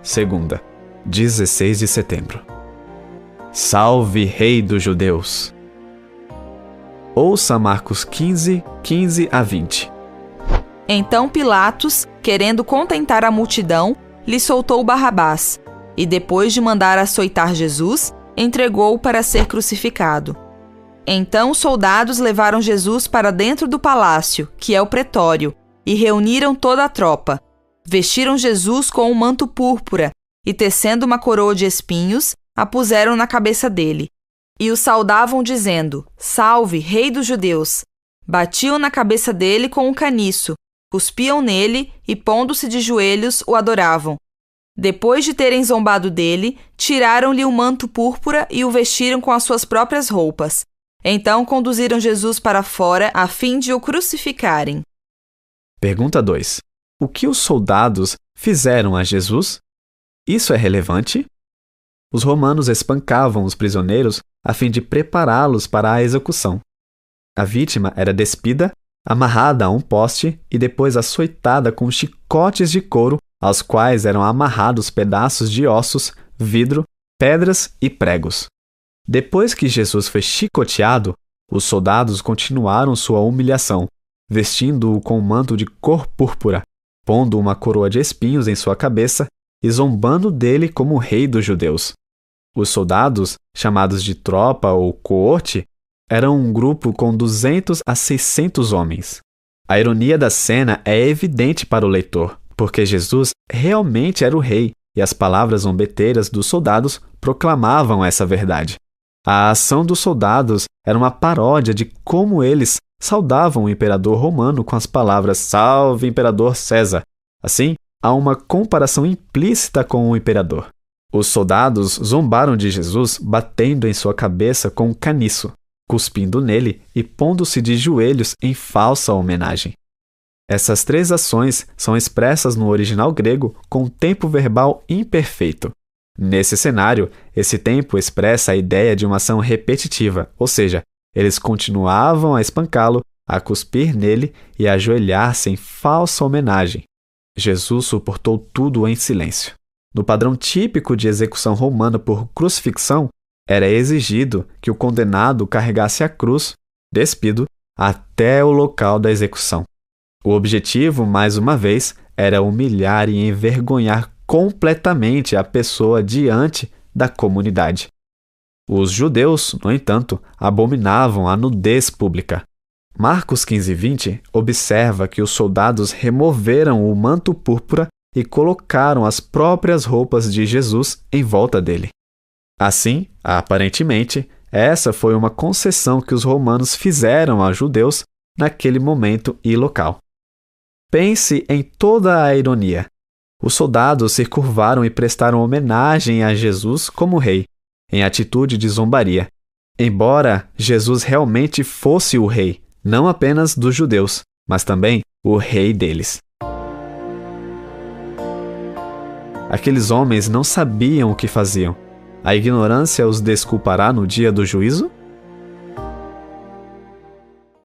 segunda, 16 de setembro. Salve, Rei dos Judeus! Ouça Marcos 15, 15 a 20. Então Pilatos, querendo contentar a multidão, lhe soltou Barrabás, e depois de mandar açoitar Jesus, entregou-o para ser crucificado. Então os soldados levaram Jesus para dentro do palácio, que é o pretório, e reuniram toda a tropa. Vestiram Jesus com um manto púrpura, e tecendo uma coroa de espinhos, a puseram na cabeça dele. E o saudavam dizendo: Salve, Rei dos Judeus! Batiam na cabeça dele com um caniço, cuspiam nele e, pondo-se de joelhos, o adoravam. Depois de terem zombado dele, tiraram-lhe o manto púrpura e o vestiram com as suas próprias roupas. Então conduziram Jesus para fora a fim de o crucificarem. Pergunta 2. O que os soldados fizeram a Jesus? Isso é relevante? Os romanos espancavam os prisioneiros a fim de prepará-los para a execução. A vítima era despida, amarrada a um poste e depois açoitada com chicotes de couro, aos quais eram amarrados pedaços de ossos, vidro, pedras e pregos. Depois que Jesus foi chicoteado, os soldados continuaram sua humilhação, vestindo-o com um manto de cor púrpura, pondo uma coroa de espinhos em sua cabeça e zombando dele como rei dos judeus. Os soldados, chamados de tropa ou coorte, eram um grupo com 200 a 600 homens. A ironia da cena é evidente para o leitor, porque Jesus realmente era o rei e as palavras zombeteiras dos soldados proclamavam essa verdade. A ação dos soldados era uma paródia de como eles saudavam o imperador romano com as palavras Salve, Imperador César. Assim, há uma comparação implícita com o imperador. Os soldados zombaram de Jesus batendo em sua cabeça com um caniço, cuspindo nele e pondo-se de joelhos em falsa homenagem. Essas três ações são expressas no original grego com tempo verbal imperfeito. Nesse cenário, esse tempo expressa a ideia de uma ação repetitiva, ou seja, eles continuavam a espancá-lo, a cuspir nele e a ajoelhar-se em falsa homenagem. Jesus suportou tudo em silêncio. No padrão típico de execução romana por crucifixão, era exigido que o condenado carregasse a cruz, despido, até o local da execução. O objetivo, mais uma vez, era humilhar e envergonhar completamente a pessoa diante da comunidade. Os judeus, no entanto, abominavam a nudez pública. Marcos 15:20 observa que os soldados removeram o manto púrpura e colocaram as próprias roupas de Jesus em volta dele. Assim, aparentemente, essa foi uma concessão que os romanos fizeram aos judeus naquele momento e local. Pense em toda a ironia. Os soldados se curvaram e prestaram homenagem a Jesus como rei, em atitude de zombaria. Embora Jesus realmente fosse o rei, não apenas dos judeus, mas também o rei deles. Aqueles homens não sabiam o que faziam. A ignorância os desculpará no dia do juízo?